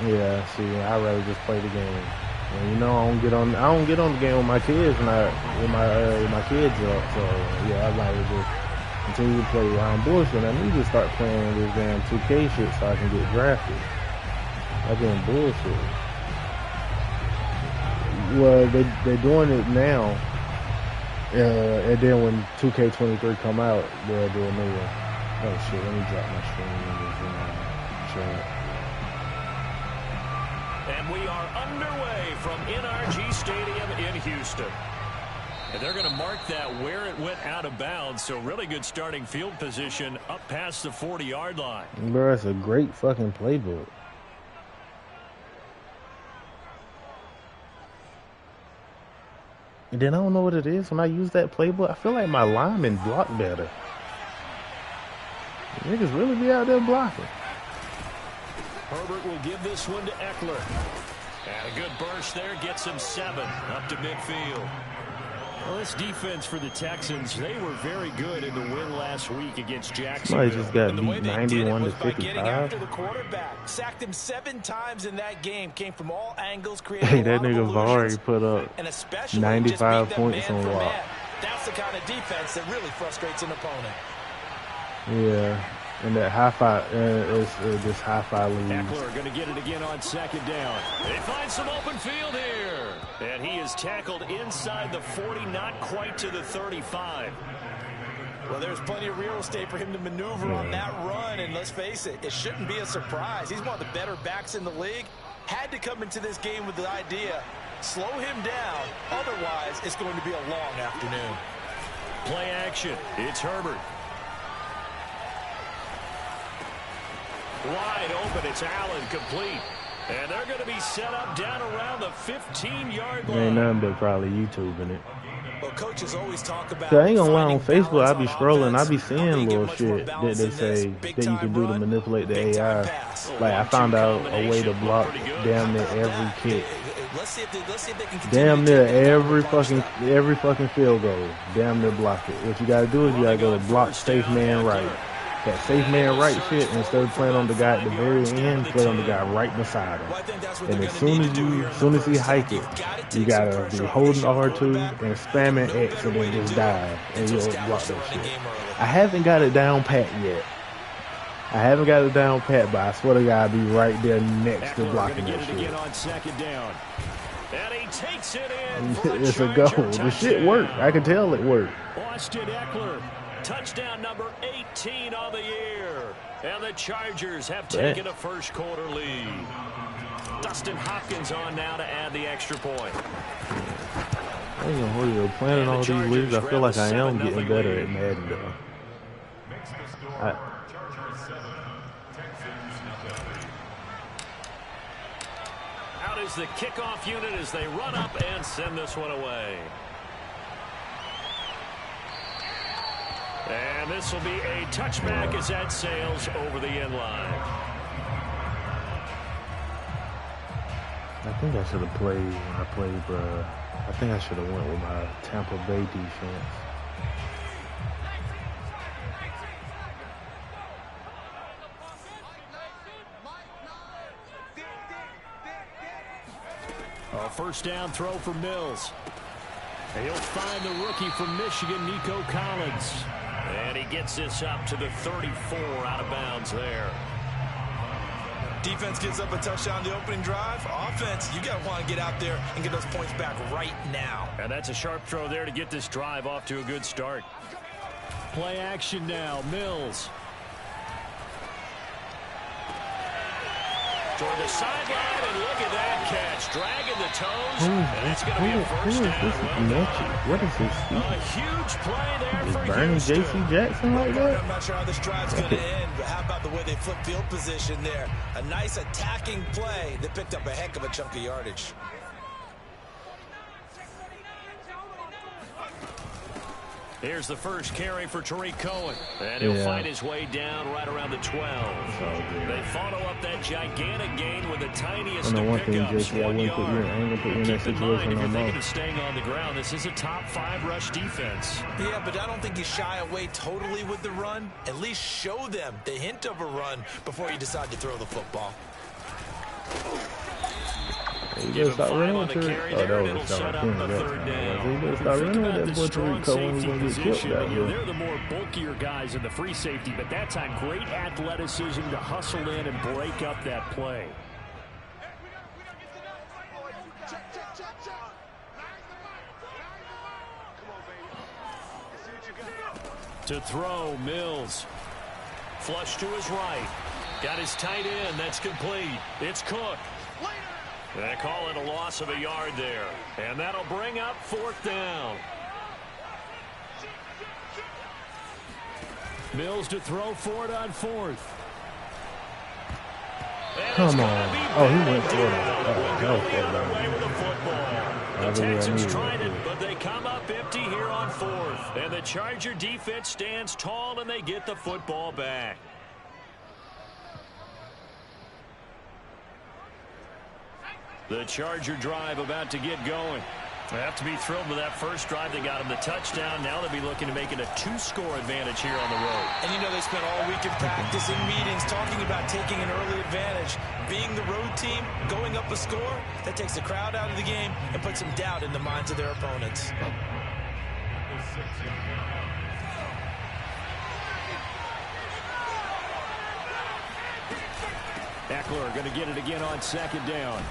Yeah, see, I'd rather just play the game. And, you know, I don't get on the game with my kids when with my kids up. So yeah, I'd rather just continue to play bullshit. I need to start playing this damn 2K shit so I can get drafted. I've been bullshit. Well, they're doing it now, and then when 2K23 come out, they'll do a new one. Oh shit! Let me drop my screen numbers in chat. And we are underway from NRG Stadium in Houston. And they're going to mark that where it went out of bounds. So really good starting field position up past the 40-yard line. Bro, it's a great fucking playbook. And then I don't know what it is when I use that playbook. I feel like my linemen block better. Niggas really be out there blocking. Herbert will give this one to Eckler. And a good burst there gets him 7 up to midfield. Well, this defense for the Texans, they were very good in the win last week against Jacksonville. Somebody just got beat 91 to 55. After the quarterback, sacked him 7 times in that game. Came from all angles, created Hey, a that lot of nigga already put up and especially 95 points on Watt. That's the kind of defense that really frustrates an opponent. Yeah, and that high-five, this high-five lead. Eckler going to get it again on 2nd down. They find some open field here. And he is tackled inside the 40, not quite to the 35. Well, there's plenty of real estate for him to maneuver on that run. And let's face it, it shouldn't be a surprise. He's one of the better backs in the league. Had to come into this game with the idea, slow him down. Otherwise, it's going to be a long afternoon. Play action. It's Herbert. Wide open. It's Allen, complete. And they're going to be set up down around the 15-yard line. Ain't nothing but probably YouTubing it. Well, coaches always talk about. I ain't gonna lie, on Facebook, I be scrolling, I be seeing little shit that they say that you can do to manipulate the AI. Like, I found out a way to block damn near every kick. Damn near every fucking field goal. Damn near block it. What you gotta do is you gotta go to block safe man right. That safe man right shit, instead of playing on the guy at the very end, play on the guy right beside him. And as soon as he hike it, you gotta be holding R2 and spamming X and then just dive and you'll block that shit. I haven't got it down pat yet. But I swear to God, I'll be right there next to blocking that shit. And he takes it in. It's a goal. The shit worked. I can tell it worked. Austin Eckler. Touchdown number 18 on the year. And the Chargers have taken a first quarter lead. Dustin Hopkins on now to add the extra point. I ain't gonna hold you. Playing all these leagues, I feel like I am getting better at Madden though. Out is the kickoff unit as they run up and send this one away. And this will be a touchback as that sails over the end line. I think I should have played when I played, I think I should have went with my Tampa Bay defense. A first down throw for Mills. And he'll find the rookie from Michigan, Nico Collins. And he gets this up to the 34 out of bounds there. Defense gives up a touchdown the opening drive. Offense, you got to want to get out there and get those points back right now. And that's a sharp throw there to get this drive off to a good start. Play action now. Mills. Toward the sideline, and look at that catch. Dragging the toes. And it's going to be a first down. What is this? A huge play there for Burning J.C. Jackson like that? I'm not sure how this drive's going to end, but how about the way they flip field position there? A nice attacking play that picked up a heck of a chunk of yardage. Here's the first carry for Tariq Cohen. And he'll fight his way down right around the 12. They follow up that gigantic gain with the tiniest of pickups. 1 yard. Keep in mind, if you're thinking of staying on the ground, this is a top 5 rush defense. Yeah, but I don't think you shy away totally with the run. At least show them the hint of a run before you decide to throw the football. You better stop running with Tariq. Oh, that was a shot. You better stop running with that boy Tariq when he's going to get killed out here. They're the more bulkier guys in the free safety, but that's on great athleticism to hustle in and break up that play. To throw, Mills. Flush to his right. Got his tight end. That's complete. It's Cook. They call it a loss of a yard there. And that'll bring up 4th down. Mills to throw for it on 4th. Come on. Oh, he went for it. The Texans tried it, but they come up empty here on 4th. And the Charger defense stands tall, and they get the football back. The Charger drive about to get going. They have to be thrilled with that first drive. They got him the touchdown. Now they'll be looking to make it a 2-score advantage here on the road. And you know they spent all week in practice and meetings talking about taking an early advantage. Being the road team, going up a score, that takes the crowd out of the game and puts some doubt in the minds of their opponents. Eckler going to get it again on 2nd down.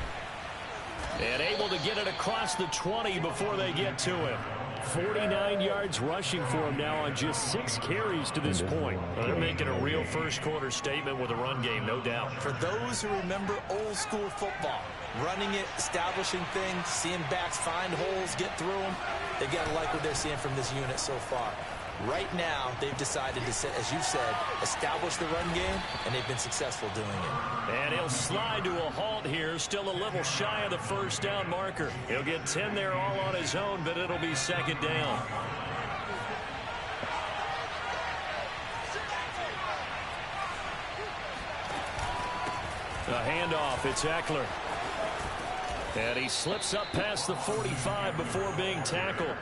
And able to get it across the 20 before they get to him. 49 yards rushing for him now on just 6 carries to this point. Well, they're making a real first-quarter statement with a run game, no doubt. For those who remember old-school football, running it, establishing things, seeing backs find holes, get through them, they've got to like what they're seeing from this unit so far. Right now, they've decided to, as you said, establish the run game, and they've been successful doing it. And he'll slide to a halt here, still a little shy of the 1st down marker. He'll get 10 there all on his own, but it'll be 2nd down. A handoff, it's Eckler. And he slips up past the 45 before being tackled.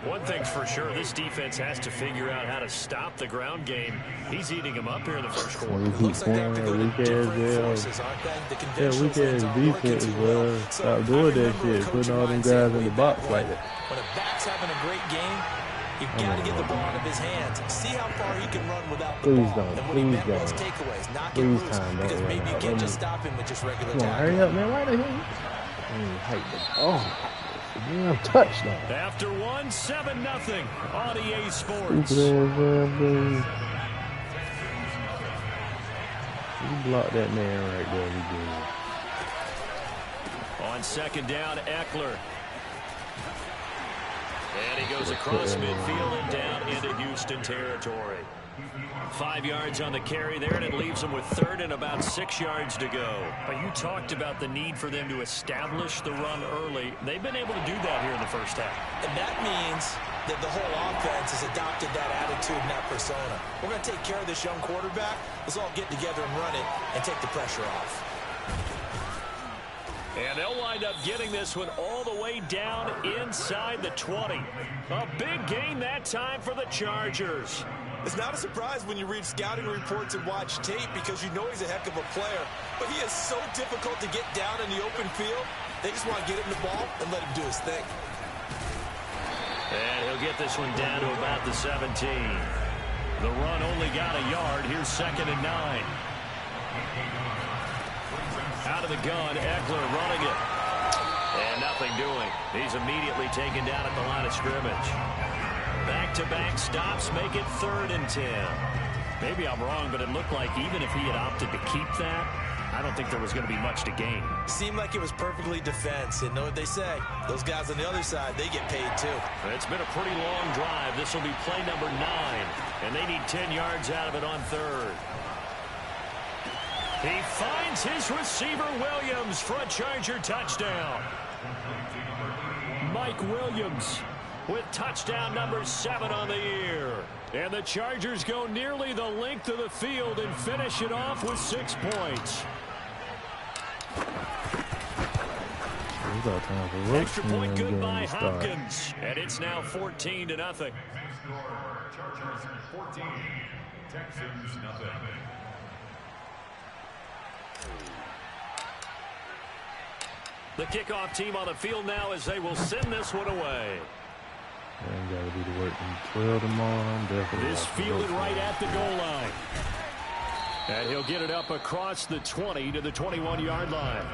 One thing's for sure, this defense has to figure out how to stop the ground game. He's eating them up here in the first quarter. Looks like they have to go to different forces, aren't they? The conventional defense, bro. Stop doing that shit, putting all them guys in the box like that. When a back's having a great game, you've got to get the ball out of his hands. See how far he can run without the ball. And when he meant takeaways, knock it loose, because maybe you can't just stop him with just regular tackle. Hurry up, man. Why the hell? Oh. Damn touchdown. After 1-7-0 on EA Sports. You block that man right there. On 2nd down, Eckler. And he goes across midfield and down into Houston territory. 5 yards on the carry there, and it leaves them with 3rd and about 6 yards to go. But you talked about the need for them to establish the run early. They've been able to do that here in the first half. And that means that the whole offense has adopted that attitude and that persona. We're going to take care of this young quarterback. Let's all get together and run it and take the pressure off. And they'll wind up getting this one all the way down inside the 20. A big gain that time for the Chargers. It's not a surprise when you read scouting reports and watch tape because you know he's a heck of a player. But he is so difficult to get down in the open field. They just want to get him the ball and let him do his thing. And he'll get this one down to about the 17. The run only got a yard. Here's 2nd and 9. Out of the gun, Eckler running it. And nothing doing. He's immediately taken down at the line of scrimmage. Back-to-back stops make it 3rd and 10. Maybe I'm wrong, but it looked like even if he had opted to keep that, I don't think there was going to be much to gain. Seemed like it was perfectly defense. And know what they say? Those guys on the other side, they get paid too. It's been a pretty long drive. This will be play number 9. And they need 10 yards out of it on 3rd. He finds his receiver, Williams, for a Charger touchdown. Mike Williams with touchdown number 7 on the year. And the Chargers go nearly the length of the field and finish it off with 6 points. Extra point good by Hopkins. And it's now 14-0. Chargers 14, Texans 0. The kickoff team on the field now as they will send this one away. I ain't got to do the work in 12 tomorrow. I'm definitely this fielded right at the goal line. And he'll get it up across the 20 to the 21-yard line.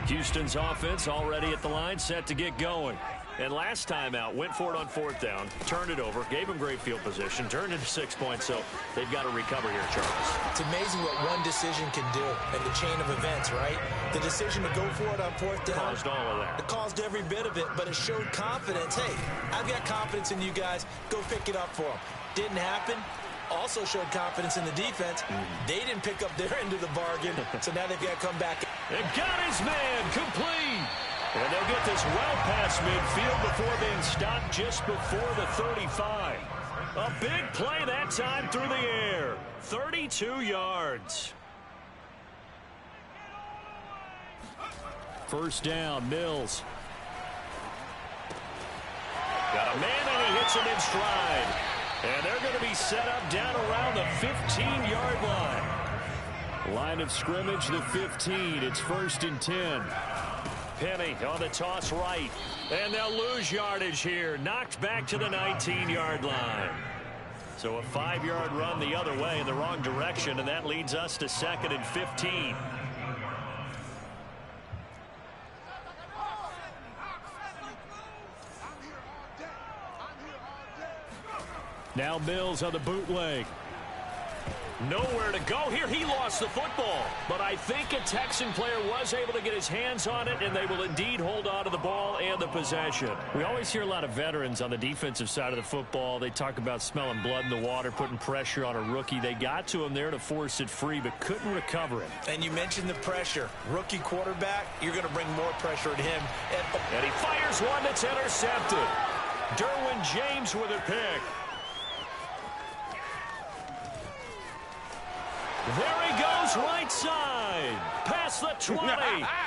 Houston's offense already at the line, set to get going. And last time out, went for it on 4th down, turned it over, gave them great field position, turned into 6 points, so they've got to recover here, Charles. It's amazing what one decision can do in the chain of events, right? The decision to go for it on 4th down. Caused all of that. It caused every bit of it, but it showed confidence. Hey, I've got confidence in you guys. Go pick it up for them. Didn't happen. Also showed confidence in the defense. They didn't pick up their end of the bargain, so now they've got to come back. And got his man complete. And they'll get this well past midfield before being stopped just before the 35. A big play that time through the air. 32 yards. First down, Mills. Got a man and he hits him in stride. And they're going to be set up down around the 15-yard line. Line of scrimmage, the 15. It's 1st and 10. Penny on the toss right. And they'll lose yardage here. Knocked back to the 19-yard line. So a 5-yard run the other way in the wrong direction, and that leads us to 2nd and 15. Now Mills on the bootleg. Nowhere to go here. He lost the football. But I think a Texan player was able to get his hands on it, and they will indeed hold on to the ball and the possession. We always hear a lot of veterans on the defensive side of the football. They talk about smelling blood in the water, putting pressure on a rookie. They got to him there to force it free, but couldn't recover it. And you mentioned the pressure. Rookie quarterback, you're going to bring more pressure at him. And he fires one that's intercepted. Derwin James with a pick. There he goes, right side, past the 20.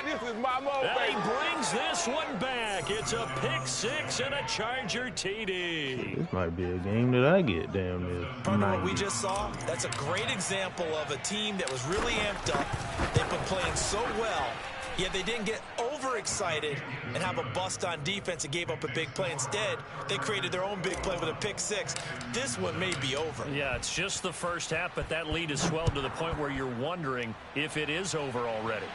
This is my mode, and he brings this one back. It's a pick 6 and a Charger TD. This might be a game that I get damn near. Partner, what we just saw, that's a great example of a team that was really amped up. They've been playing so well, yet they didn't get overexcited and have a bust on defense and gave up a big play. Instead, they created their own big play with a pick 6. This one may be over. Yeah, it's just the first half, but that lead has swelled to the point where you're wondering if it is over already.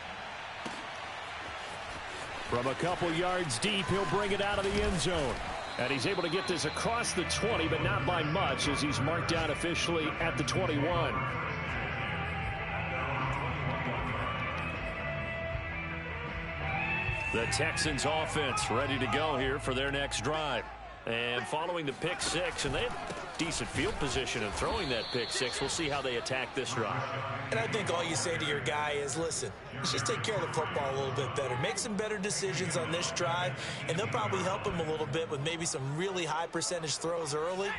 From a couple yards deep, he'll bring it out of the end zone. And he's able to get this across the 20, but not by much, as he's marked down officially at the 21. The Texans offense ready to go here for their next drive. And following the pick 6, and they have decent field position in throwing that pick 6. We'll see how they attack this drive. And I think all you say to your guy is, listen, let's just take care of the football a little bit better. Make some better decisions on this drive, and they'll probably help him a little bit with maybe some really high percentage throws early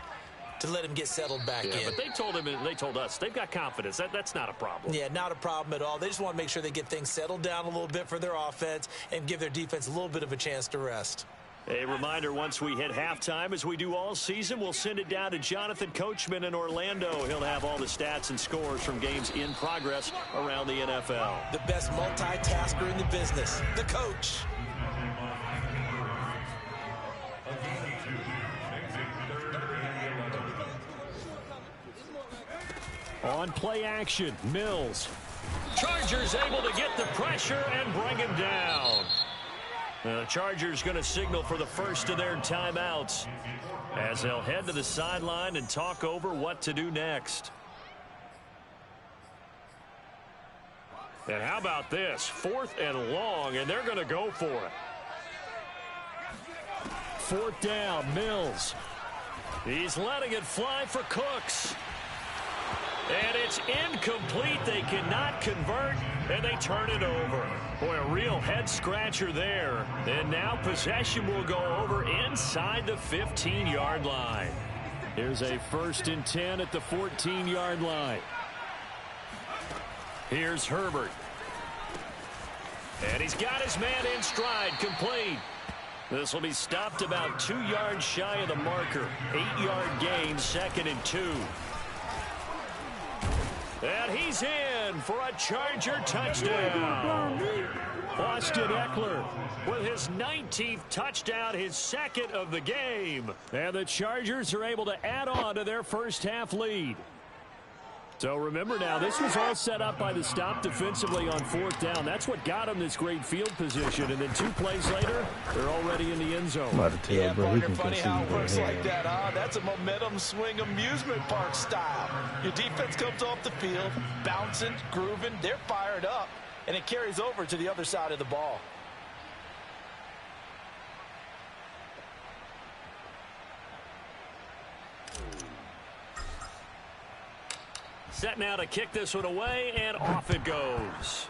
to let him get settled back in. But they told him, and they told us, they've got confidence. That's not a problem. Yeah, not a problem at all. They just want to make sure they get things settled down a little bit for their offense and give their defense a little bit of a chance to rest. A reminder, once we hit halftime, as we do all season, we'll send it down to Jonathan Coachman in Orlando. He'll have all the stats and scores from games in progress around the NFL. The best multitasker in the business, the coach. On play action, Mills. Chargers able to get the pressure and bring him down. The Chargers going to signal for the first of their timeouts as they'll head to the sideline and talk over what to do next. And how about this? 4th and long, and they're going to go for it. 4th down, Mills. He's letting it fly for Cooks. And it's incomplete. They cannot convert, and they turn it over. Boy, a real head-scratcher there. And now possession will go over inside the 15-yard line. Here's a 1st and 10 at the 14-yard line. Here's Herbert. And he's got his man in stride, complete. This will be stopped about 2 yards shy of the marker. 8-yard gain, 2nd and 2. And he's in for a Charger touchdown. Austin Eckler with his 19th touchdown, his second of the game. And the Chargers are able to add on to their first half lead. So remember now, this was all set up by the stop defensively on 4th down. That's what got him this great field position. And then 2 plays later, they're already in the end zone. I'm about to tell yeah, bro, partner, he can funny how it works ahead. like that, huh? That's a momentum swing amusement park style. Your defense comes off the field, bouncing, grooving, they're fired up, and it carries over to the other side of the ball. Set now to kick this one away, and off it goes.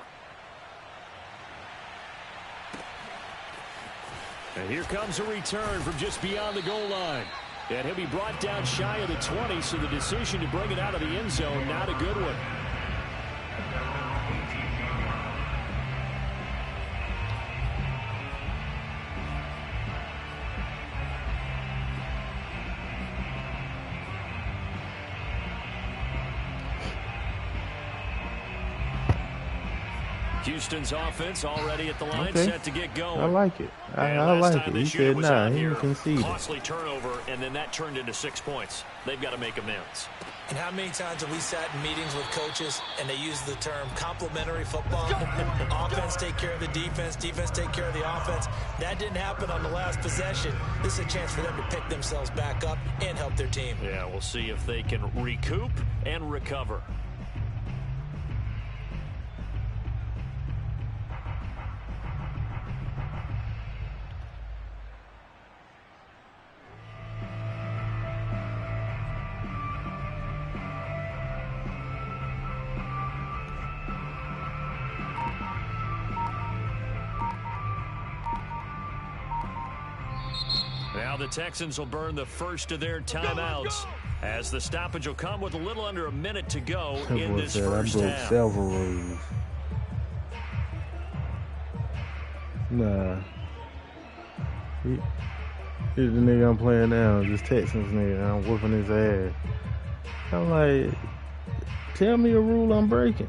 And here comes a return from just beyond the goal line. And he'll be brought down shy of the 20, so the decision to bring it out of the end zone, not a good one. Houston's offense already at the line, set to get going. I like it. I like it. He said, nah, he didn't concede. Costly turnover, and then that turned into 6 points. They've got to make amends. And how many times have we sat in meetings with coaches and they use the term complementary football? Offense take care of the defense, defense take care of the offense. That didn't happen on the last possession. This is a chance for them to pick themselves back up and help their team. Yeah, we'll see if they can recoup and recover. Now the Texans will burn the first of their timeouts as the stoppage will come with a little under a minute to go in this first half. Several rules. Nah. Here's the nigga I'm playing now, this Texans nigga. I'm whooping his ass. I'm like, tell me a rule I'm breaking.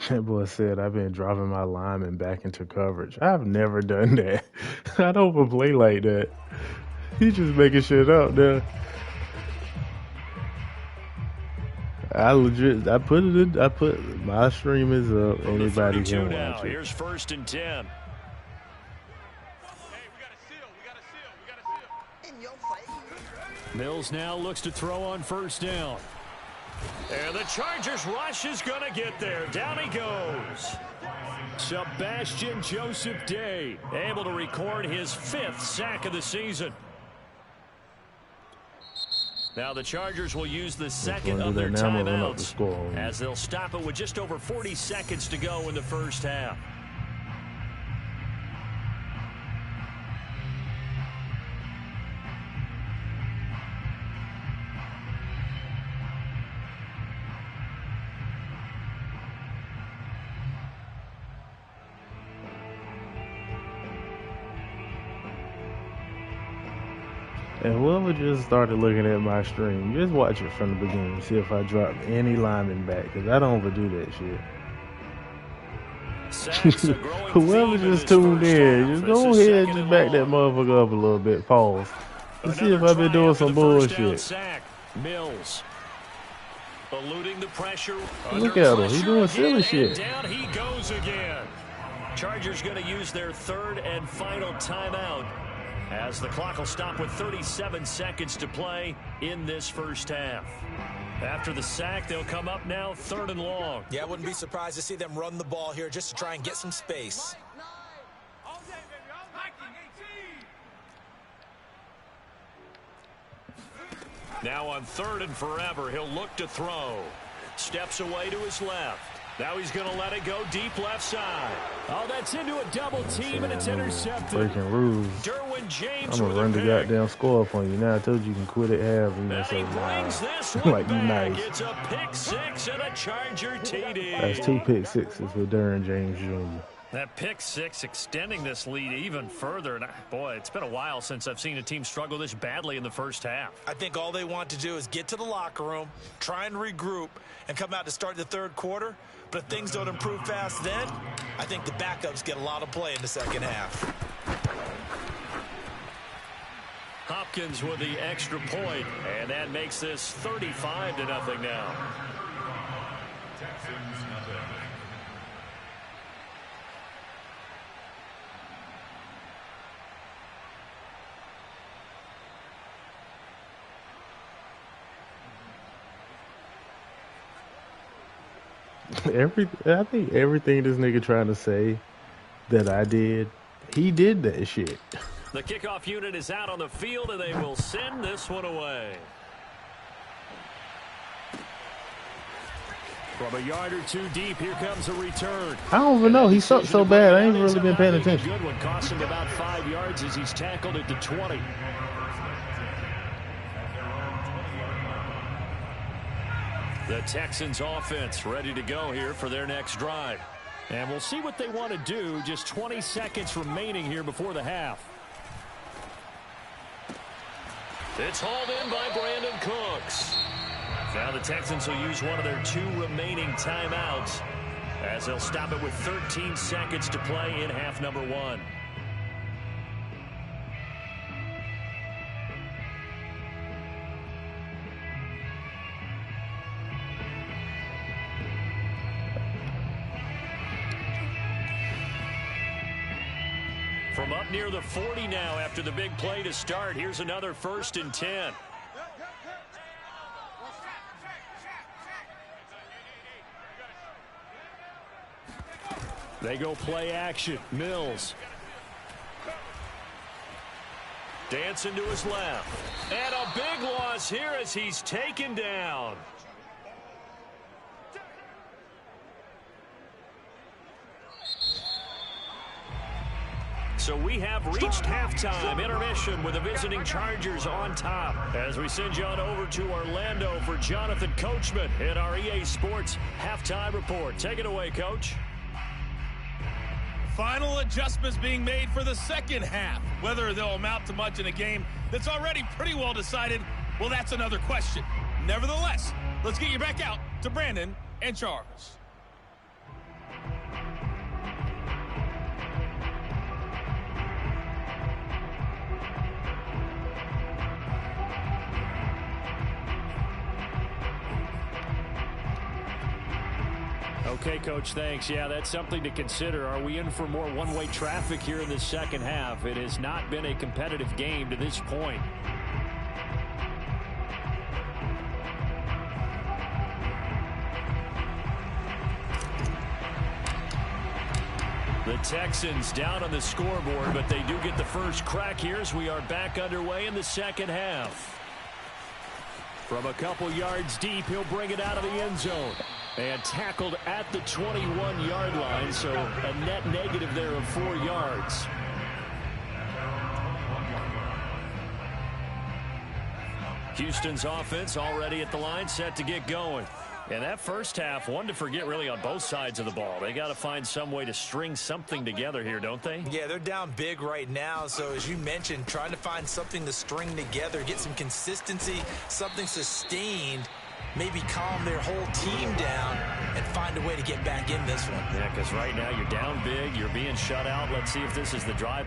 That boy said, I've been dropping my lineman back into coverage. I've never done that. I don't play like that. He just making shit up there. I put my stream is up. Anybody can watch it. Here's 1st and 10. Mills now looks to throw on 1st down. And the Chargers rush is going to get there. Down he goes. Sebastian Joseph Day able to record his 5th sack of the season. Now the Chargers will use the second of their timeouts as they'll stop it with just over 40 seconds to go in the first half. And whoever just started looking at my stream, just watch it from the beginning. See if I drop any lineman back, because I don't overdo that shit. Whoever just tuned in, just go ahead and just back that motherfucker up a little bit. Pause. And see if I've been doing some bullshit. Mills eluding the pressure. Look at him. He's doing silly shit. Down he goes again. Chargers going to use their 3rd and final timeout as the clock will stop with 37 seconds to play in this first half. After the sack, they'll come up now 3rd and long. Yeah, I wouldn't be surprised to see them run the ball here just to try and get some space. Now on 3rd and forever, he'll look to throw. Steps away to his left. Now he's going to let it go deep left side. Oh, that's into a double team, and it's intercepted. Breaking rules. Derwin James I'm going to run the goddamn score up on you. Now I told you can quit at half. And he brings this one like back. You nice. It's a pick 6 and a Charger TD. That's 2 pick sixes with Derwin James Jr. That pick 6 extending this lead even further. And boy, it's been a while since I've seen a team struggle this badly in the first half. I think all they want to do is get to the locker room, try and regroup, and come out to start the 3rd quarter. But if things don't improve fast then, I think the backups get a lot of play in the second half. Hopkins with the extra point, and that makes this 35-0 now. I think everything this nigga trying to say that I did, he did that shit. The kickoff unit is out on the field, and they will send this one away. From a yard or 2 deep, here comes a return. I don't even know. He sucked so bad. I ain't really been paying attention. Good one. Cost him about 5 yards as he's tackled at the 20. The Texans offense ready to go here for their next drive. And we'll see what they want to do. Just 20 seconds remaining here before the half. It's hauled in by Brandon Cooks. Now the Texans will use one of their 2 remaining timeouts as they'll stop it with 13 seconds to play in half number 1. From up near the 40 now after the big play to start. Here's another 1st and 10. They go play action. Mills. Dancing to his left. And a big loss here as he's taken down. So we have reached halftime intermission with the visiting Chargers on top. As we send you on over to Orlando for Jonathan Coachman in our EA Sports Halftime Report. Take it away, Coach. Final adjustments being made for the second half. Whether they'll amount to much in a game that's already pretty well decided, well, that's another question. Nevertheless, let's get you back out to Brandon and Charles. Okay, Coach, thanks. Yeah, that's something to consider. Are we in for more one-way traffic here in the second half? It has not been a competitive game to this point. The Texans down on the scoreboard, but they do get the first crack here as we are back underway in the second half. From a couple yards deep, he'll bring it out of the end zone. And tackled at the 21-yard line, so a net negative there of 4 yards. Houston's offense already at the line, set to get going. And that first half, one to forget really on both sides of the ball. They got to find some way to string something together here, don't they? Yeah, they're down big right now. So as you mentioned, trying to find something to string together, get some consistency, something sustained, maybe calm their whole team down and find a way to get back in this one. Yeah, because right now you're down big, you're being shut out. Let's see if this is the drive.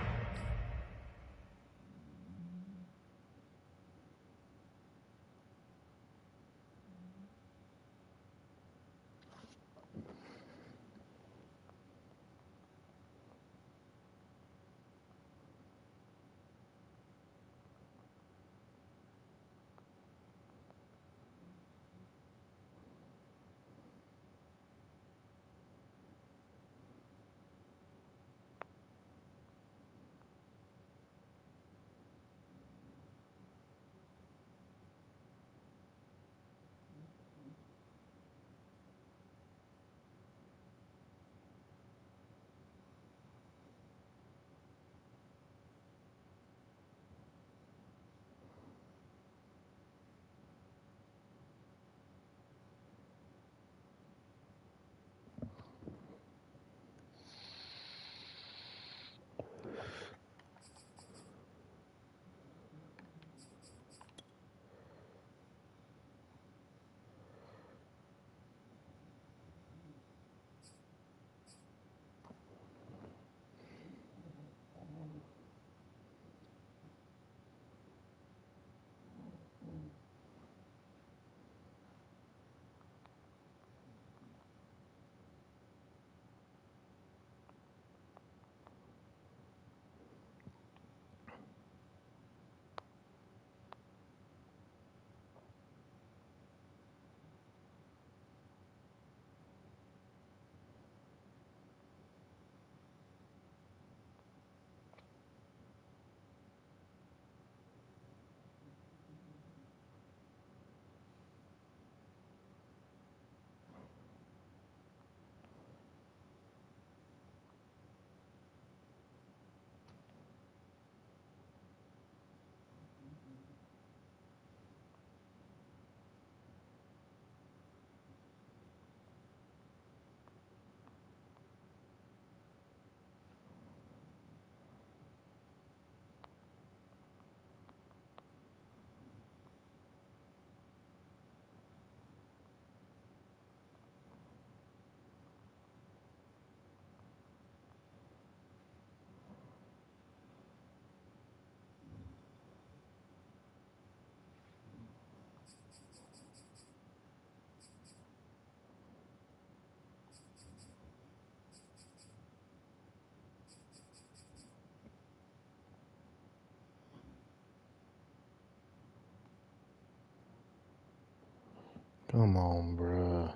Come on, bruh.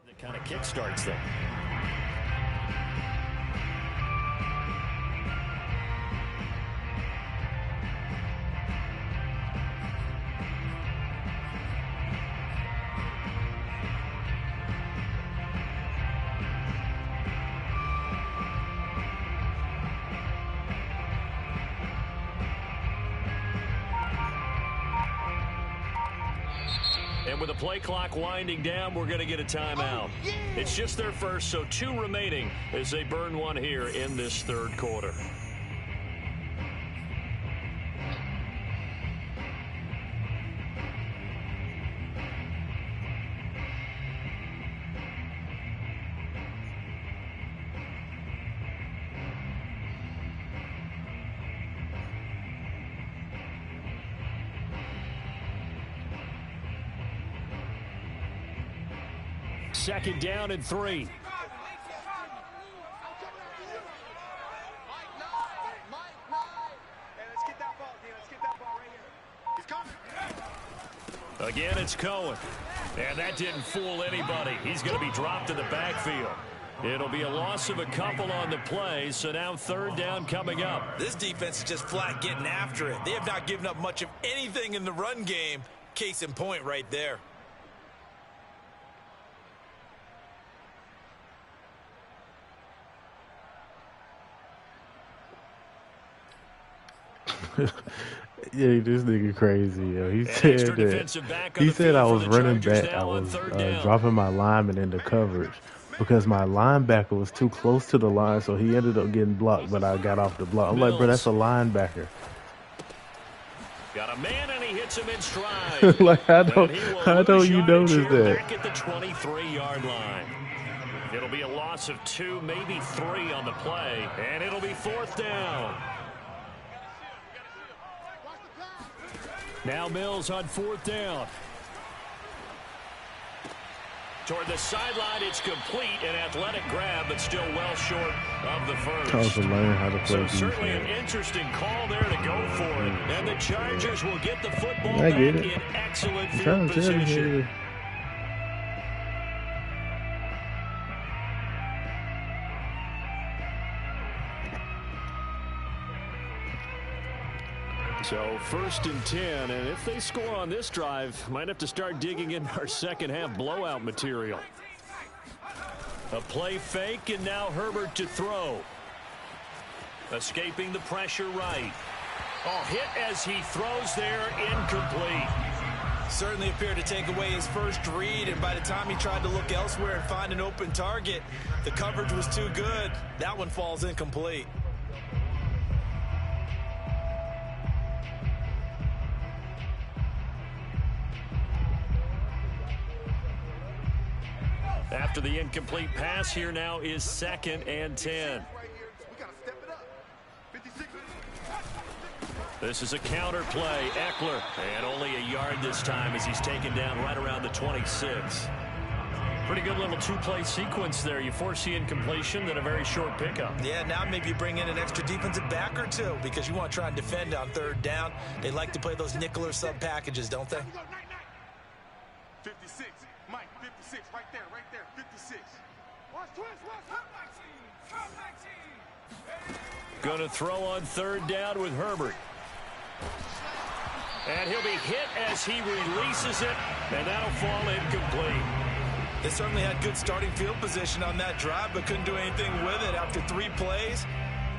That kind of kickstarts them. And with the play clock winding down, we're going to get a timeout. It's just their first, so 2 remaining as they burn one here in this third quarter. Second down and 3. Again, it's Cohen. And that didn't fool anybody. He's going to be dropped in the backfield. It'll be a loss of a couple on the play, so now third down coming up. This defense is just flat getting after it. They have not given up much of anything in the run game. Case in point right there. Yeah, this nigga crazy, yo. He said I was running back. I was dropping my lineman into coverage because my linebacker was too close to the line, so he ended up getting blocked, but I got off the block. I'm like, bro, that's a linebacker. Got a man and he hits him in stride. Like, how don't you notice that? Back at the 23-yard line. It'll be a loss of 2, maybe 3 on the play, and it'll be fourth down. Now Mills on fourth down. Toward the sideline, it's complete, an athletic grab, but still well short of the first. Also learn how to play defense. Certainly an interesting call there to go for it. And the Chargers will get the football back in excellent field position. So 1st and 10, and if they score on this drive, might have to start digging in our second half blowout material. A play fake, and now Herbert to throw. Escaping the pressure right. Oh, hit as he throws there, incomplete. Certainly appeared to take away his first read, and by the time he tried to look elsewhere and find an open target, the coverage was too good. That one falls incomplete. After the incomplete pass, here now is 2nd and 10. This is a counter play. Eckler, and only a yard this time as he's taken down right around the 26. Pretty good little two-play sequence there. You force the incompletion, then a very short pickup. Yeah, now maybe you bring in an extra defensive back or two because you want to try and defend on 3rd down. They like to play those nickel or sub packages, don't they? 56. Mike, 56. Right there. 56. Watch twist. Going to throw on 3rd down with Herbert. And he'll be hit as he releases it, and that'll fall incomplete. They certainly had good starting field position on that drive, but couldn't do anything with it after 3 plays.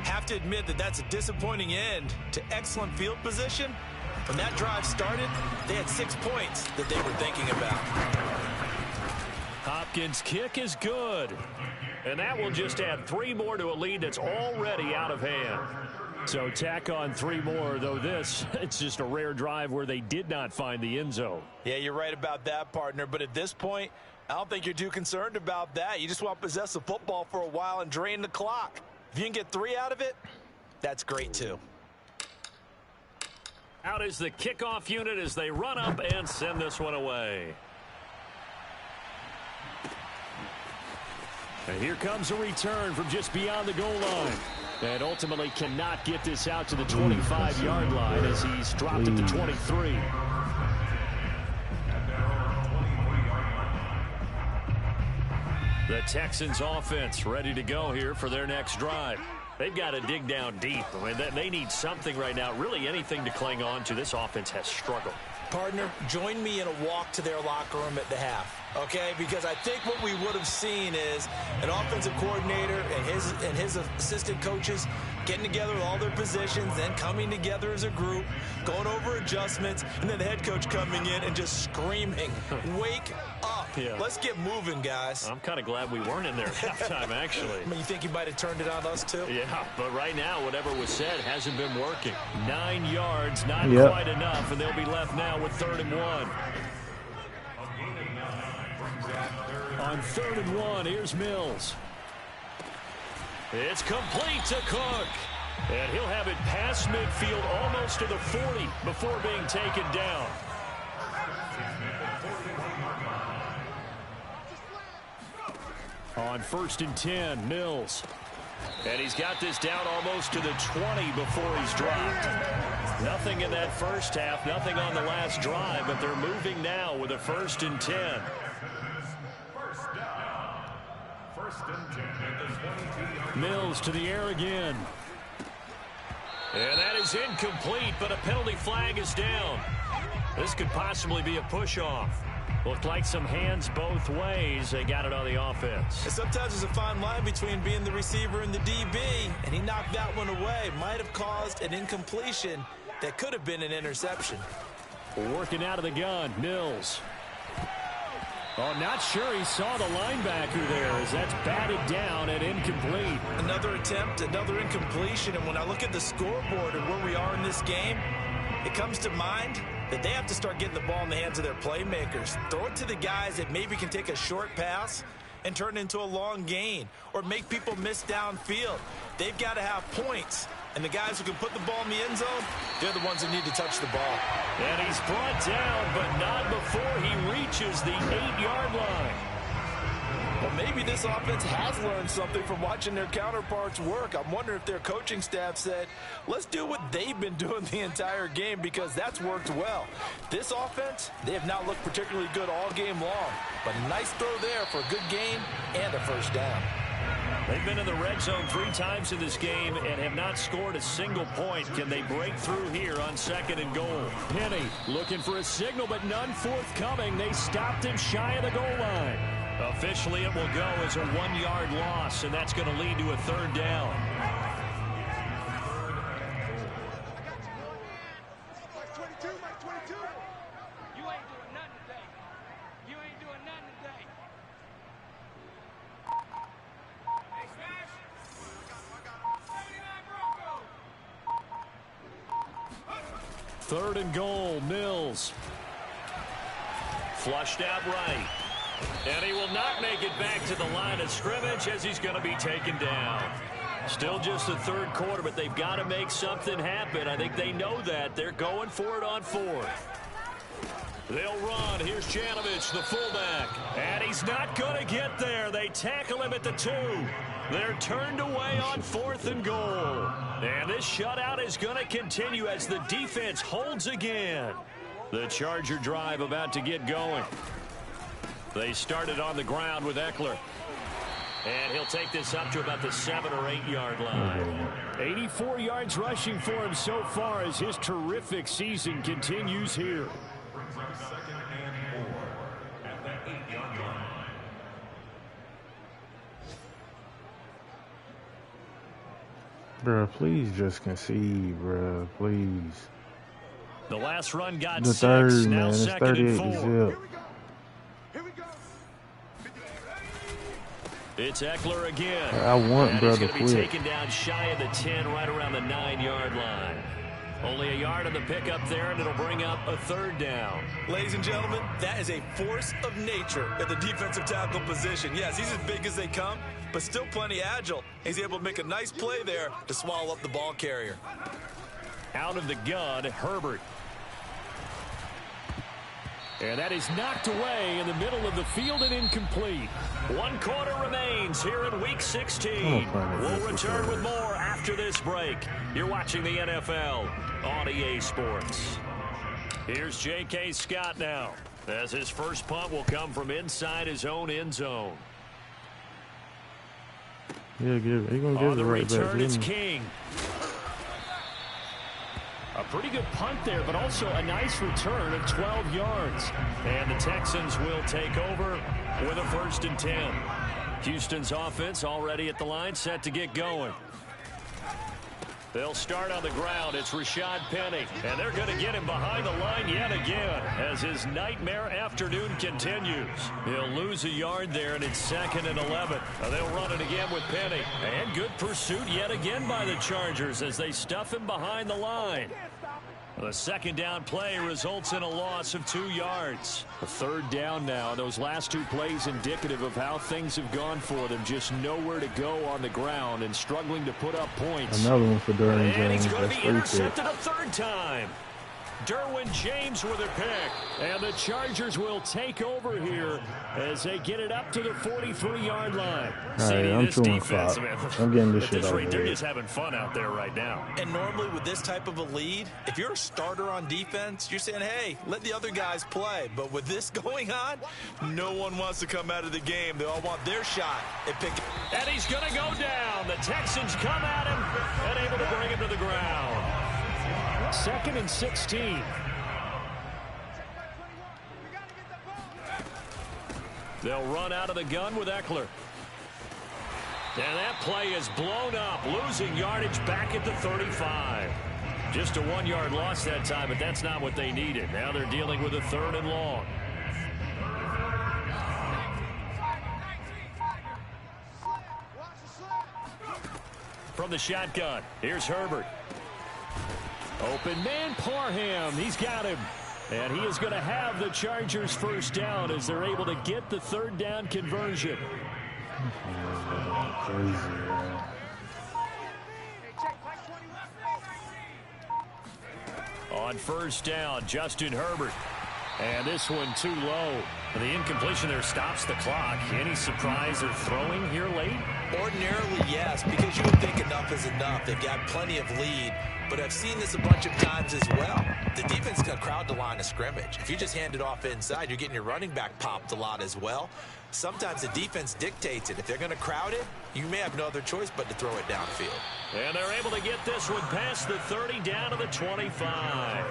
Have to admit that that's a disappointing end to excellent field position. When that drive started, they had 6 points that they were thinking about. Hopkins' kick is good. And that will just add 3 more to a lead that's already out of hand. So tack on 3 more, though this, it's just a rare drive where they did not find the end zone. Yeah, you're right about that, partner. But at this point, I don't think you're too concerned about that. You just want to possess the football for a while and drain the clock. If you can get 3 out of it, that's great too. Out is the kickoff unit as they run up and send this one away. And here comes a return from just beyond the goal line. And ultimately cannot get this out to the 25-yard line as he's dropped at the 23. The Texans offense ready to go here for their next drive. They've got to dig down deep. I mean, they need something right now, really anything to cling on to. This offense has struggled. Partner, join me in a walk to their locker room at the half, okay? Because I think what we would have seen is an offensive coordinator and his assistant coaches getting together with all their positions, then coming together as a group, going over adjustments, and then the head coach coming in and just screaming, wake up. Yeah. Let's get moving, guys. I'm kind of glad we weren't in there at halftime, actually. I mean, you think he might have turned it on us, too? Yeah, but right now, whatever was said hasn't been working. 9 yards, not quite enough, and they'll be left now with 3rd and 1. On 3rd and 1, here's Mills. It's complete to Cook. And he'll have it past midfield almost to the 40 before being taken down. On 1st and 10, Mills. And he's got this down almost to the 20 before he's dropped. Nothing in that first half, nothing on the last drive, but they're moving now with a 1st and 10. Mills to the air again. And that is incomplete, but a penalty flag is down. This could possibly be a push-off. Looked like some hands both ways. They got it on the offense. And sometimes there's a fine line between being the receiver and the DB, and he knocked that one away. Might have caused an incompletion that could have been an interception. Working out of the gun, Mills. Oh, not sure he saw the linebacker there as that's batted down and incomplete. Another attempt, another incompletion, and when I look at the scoreboard and where we are in this game, it comes to mind that they have to start getting the ball in the hands of their playmakers. Throw it to the guys that maybe can take a short pass and turn it into a long gain or make people miss downfield. They've got to have points. And the guys who can put the ball in the end zone, they're the ones that need to touch the ball. And he's brought down, but not before he reaches the 8-yard line. Well, maybe this offense has learned something from watching their counterparts work. I'm wondering if their coaching staff said, let's do what they've been doing the entire game because that's worked well. This offense, they have not looked particularly good all game long. But a nice throw there for a good gain and a first down. They've been in the red zone 3 times in this game and have not scored a single point. Can they break through here on 2nd and goal? Penny looking for a signal, but none forthcoming. They stopped him shy of the goal line. Officially, it will go as a 1-yard loss, and that's going to lead to a 3rd down. Third and goal, Mills. Flushed out right. And he will not make it back to the line of scrimmage as he's going to be taken down. Still just the 3rd quarter, but they've got to make something happen. I think they know that. They're going for it on 4th. They'll run. Here's Janovich, the fullback. And he's not going to get there. They tackle him at the 2. They're turned away on 4th and goal. And this shutout is going to continue as the defense holds again. The Charger drive about to get going. They started on the ground with Eckler. And he'll take this up to about the 7 or 8 yard line. 84 yards rushing for him so far as his terrific season continues here. Bro, please just concede, bro. Please. The last run got the 6. Third, Now man. It's 2nd and 4. zip. It's Eckler again. I want brother he's going to be quit. taken down shy of the 10, right around the 9-yard line. Only a yard on the pickup there, and it'll bring up a 3rd down. Ladies and gentlemen, that is a force of nature at the defensive tackle position. Yes, he's as big as they come, but still plenty agile. He's able to make a nice play there to swallow up the ball carrier. Out of the gun, Herbert. And that is knocked away in the middle of the field and incomplete. 1 quarter remains here in Week 16. We'll return with more after this break. You're watching the NFL on EA Sports. Here's J.K. Scott now, as his first punt will come from inside his own end zone. Yeah, he's gonna give On the it right return, back. it's King. A pretty good punt there, but also a nice return of 12 yards. And the Texans will take over with a 1st and 10. Houston's offense already at the line, set to get going. They'll start on the ground. It's Rashad Penny. And they're going to get him behind the line yet again as his nightmare afternoon continues. He'll lose a yard there, and it's 2nd and 11. They'll run it again with Penny. And good pursuit yet again by the Chargers as they stuff him behind the line. The 2nd down play results in a loss of 2 yards. A 3rd down now. Those last 2 plays indicative of how things have gone for them. Just nowhere to go on the ground and struggling to put up points. Another one for Derwin And James. he's going to That's be intercepted a 3rd time. Derwin James with a pick. And the Chargers will take over here as they get it up to the 43-yard line. All right, I'm this chewing defense, fuck. man, I'm getting this at shit this over rate, they're with. just having fun out there right now. And normally with this type of a lead, if you're a starter on defense, you're saying, hey, let the other guys play. But with this going on, no one wants to come out of the game. They all want their shot at picking. And he's going to go down. The Texans come at him and able to bring him to the ground. 2nd and 16. They'll run out of the gun with Eckler. And that play is blown up, losing yardage back at the 35. Just a 1-yard loss that time, but that's not what they needed. Now they're dealing with a 3rd and long. From the shotgun, here's Herbert. Open man, Parham. He's got him. And he is going to have the Chargers 1st down as they're able to get the 3rd down conversion. On 1st down, Justin Herbert. And this one too low. The incompletion there stops the clock. Any surprise they're throwing here late? Ordinarily, yes, because you would think enough is enough. They've got plenty of lead. but I've seen this a bunch of times as well. The defense is going to crowd the line of scrimmage. If you just hand it off inside, you're getting your running back popped a lot as well. Sometimes the defense dictates it. If they're going to crowd it, you may have no other choice but to throw it downfield. And they're able to get this one past the 30 down to the 25.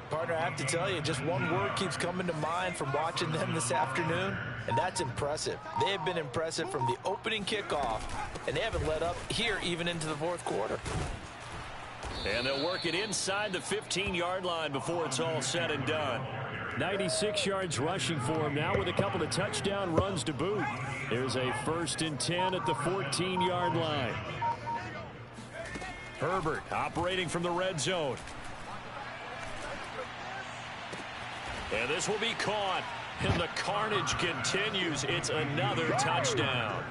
Partner, I have to tell you, just one word keeps coming to mind from watching them this afternoon, and that's impressive. They have been impressive from the opening kickoff, and they haven't let up here even into the fourth quarter. And they'll work it inside the 15-yard line before it's all said and done. 96 yards rushing for him now with a couple of touchdown runs to boot. There's a 1st and 10 at the 14-yard line. Herbert operating from the red zone. And this will be caught. And the carnage continues. It's another touchdown.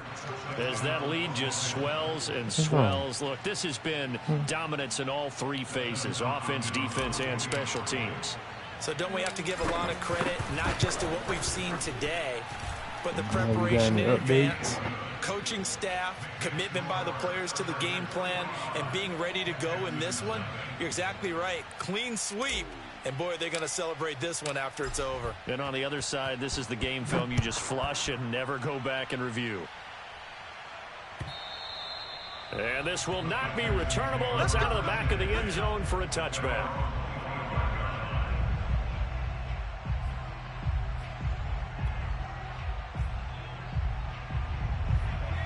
As that lead just swells and swells. Look, this has been dominance in all three phases. Offense, defense, and special teams. So don't we have to give a lot of credit, not just to what we've seen today, but the preparation in advance, coaching staff, commitment by the players to the game plan, and being ready to go in this one? You're exactly right. Clean sweep. And, boy, they're going to celebrate this one after it's over. And on the other side, this is the game film you just flush and never go back and review. And this will not be returnable. It's out of the back of the end zone for a touchback.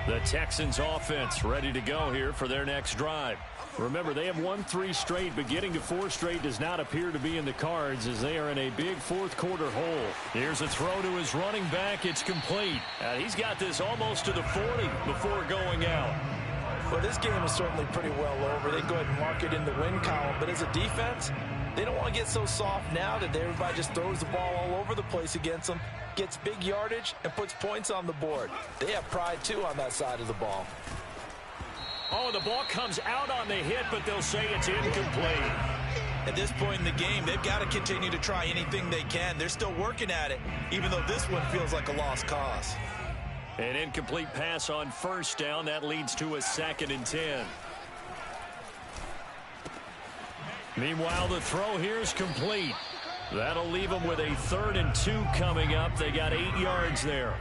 The Texans offense ready to go here for their next drive. Remember, they have won 3 straight, but getting to 4 straight does not appear to be in the cards as they are in a big fourth quarter hole. Here's a throw to his running back. It's complete. He's got this almost to the 40 before going out. Well, this game is certainly pretty well over. They go ahead and mark it in the win column, but as a defense, they don't want to get so soft now that everybody just throws the ball all over the place against them, gets big yardage, and puts points on the board. They have pride, too, on that side of the ball. Oh, the ball comes out on the hit, but they'll say it's incomplete. At this point in the game, they've got to continue to try anything they can. They're still working at it, even though this one feels like a lost cause. An incomplete pass on 1st down. That leads to a 2nd and 10. Meanwhile, the throw here is complete. That'll leave them with a 3rd and 2 coming up. They got 8 yards there.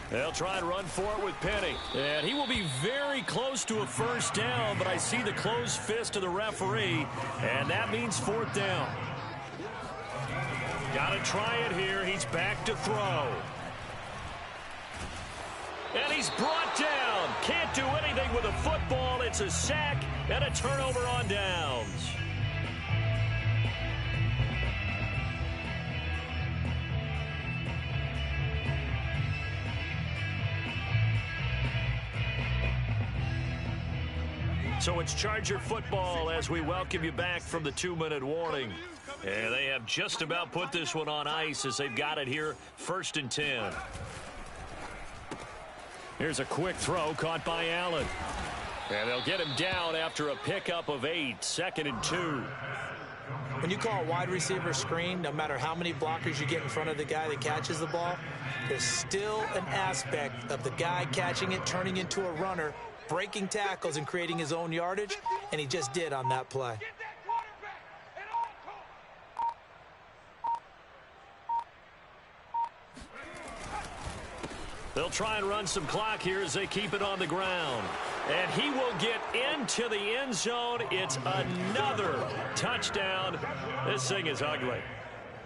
They'll try and run for it with Penny. And he will be very close to a 1st down, but I see the closed fist of the referee, and that means 4th down. Got to try it here. He's back to throw. And he's brought down. Can't do anything with a football. It's a sack and a turnover on downs. So it's Charger football as we welcome you back from the 2-minute warning. And they have just about put this one on ice as they've got it here, 1st and 10. Here's a quick throw caught by Allen. And they'll get him down after a pickup of 8, 2nd and 2. When you call a wide receiver screen, no matter how many blockers you get in front of the guy that catches the ball, there's still an aspect of the guy catching it, turning into a runner, breaking tackles and creating his own yardage, and he just did on that play. They'll try and run some clock here as they keep it on the ground. And he will get into the end zone. It's another touchdown. This thing is ugly.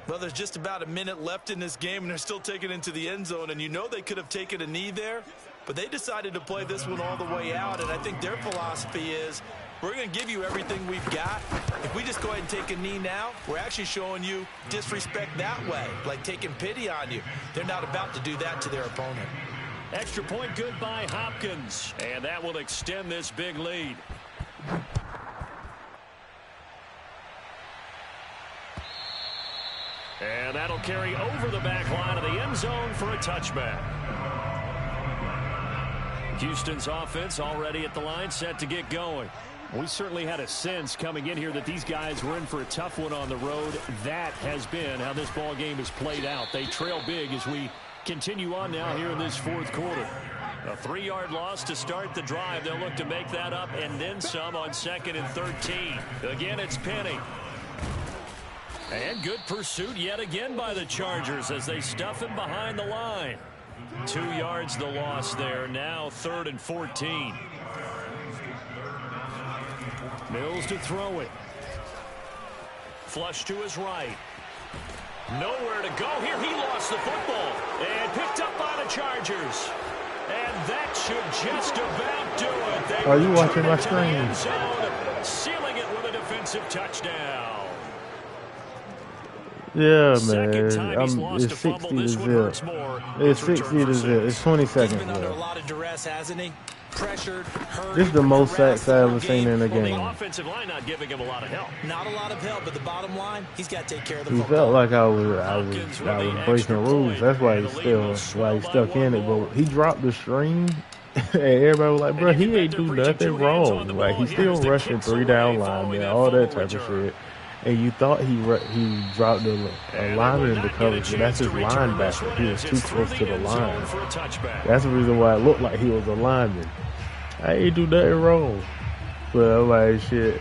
Well, there's just about a minute left in this game, and they're still taking it into the end zone. And you know they could have taken a knee there, but they decided to play this one all the way out. And I think their philosophy is, we're going to give you everything we've got. If we just go ahead and take a knee now, we're actually showing you disrespect that way, like taking pity on you. They're not about to do that to their opponent. Extra point good by Hopkins, and that will extend this big lead. And that'll carry over the back line of the end zone for a touchback. Houston's offense already at the line, set to get going. We certainly had a sense coming in here that these guys were in for a tough one on the road. That has been how this ball game has played out. They trail big as we continue on now here in this fourth quarter. A 3-yard loss to start the drive. They'll look to make that up and then some on 2nd and 13. Again, it's Penny. And good pursuit yet again by the Chargers as they stuff him behind the line. 2 yards the loss there. Now 3rd and 14. Mills to throw it. Flush to his right. Nowhere to go here. He lost the football and picked up by the Chargers. And that should just about do it. Are you watching my screen? Sealing it with a defensive touchdown. Yeah, man. It's 60 to 0. It's 60 to 0. It's 20 seconds. He's been under a lot of duress, hasn't he? Pressured, hurt. This is the most sacks I ever seen in a game. The offensive line not giving him a lot of help. Not a lot of help, but the bottom line, he's got to take care of the football. He felt like I was breaking rules. That's why he's stuck in it. But he dropped the string, and everybody was like, "Bro, he ain't do nothing wrong. Like he's still rushing 3 down linemen, all that type of shit." And you thought he dropped a lineman in the coverage, but that's his linebacker. He was too close to the line. That's the reason why it looked like he was a lineman. I ain't do nothing wrong. But I'm like, shit.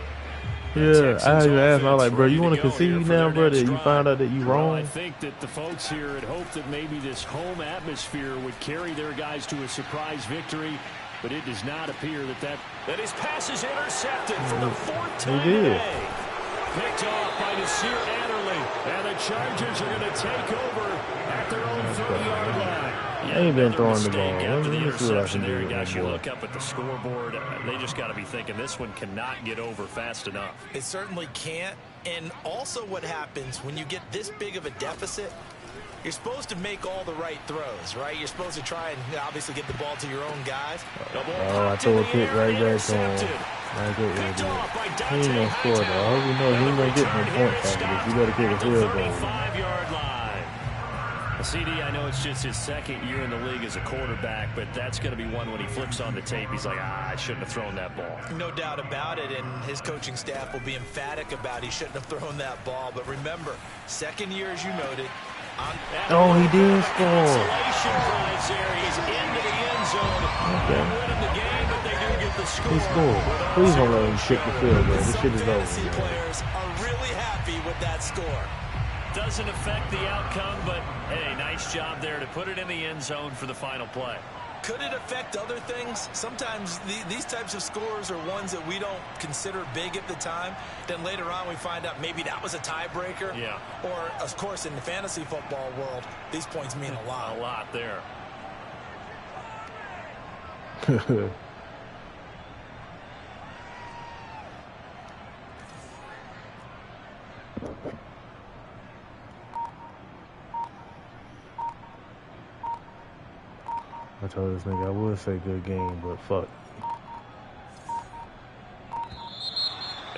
Yeah, I even asked him, I was like, bro, you want to concede now, bro, that you found out that you wrong? I think that the folks here had hoped that maybe this home atmosphere would carry their guys to a surprise victory, but it does not appear that his pass is intercepted for the 4th time today. Picked off by Nasir Adderley, and the Chargers are going to take over at their own 30-yard line. I ain't been throwing the ball. After the interception there, guys, you look up at the scoreboard, they just got to be thinking this one cannot get over fast enough. It certainly can't. And also what happens when you get this big of a deficit, you're supposed to make all the right throws, right? You're supposed to try and obviously get the ball to your own guys. Oh, I threw a kick right back to him. I get it. He ain't gonna score though. I hope you know he ain't gonna get no points after this. You better kick a field goal. 35-yard line. CD, I know it's just his 2nd year in the league as a quarterback, but that's going to be one when he flips on the tape. He's like, I shouldn't have thrown that ball. No doubt about it, and his coaching staff will be emphatic about he shouldn't have thrown that ball. But remember, 2nd year, as you noted. Oh, he did score. He's into the end zone. Okay. Winning the game, but they do get the score. He scored. Please don't let him kick the field goal. This shit is over. Fantasy players are really happy with that score. Doesn't affect the outcome, but hey, nice job there to put it in the end zone for the final play. Could it affect other things? Sometimes these types of scores are ones that we don't consider big at the time. Then later on we find out maybe that was a tiebreaker. Yeah. Or, of course, in the fantasy football world, these points mean a lot. A lot there. I told this nigga I would say good game, but fuck.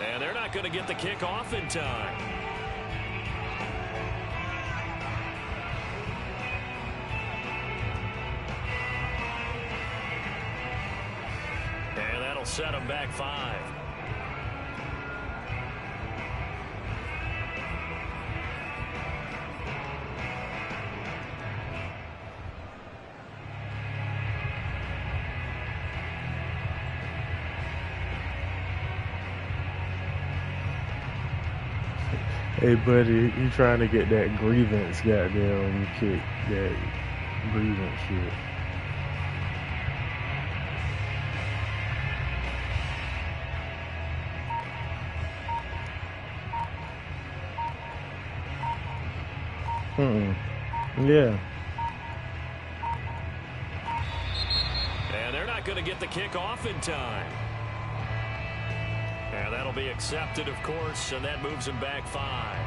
And they're not going to get the kick off in time. And that'll set them back 5. Hey, buddy, you trying to get that grievance goddamn when you kick that grievance shit. Yeah. And they're not going to get the kick off in time. And that'll be accepted, of course, and that moves him back 5.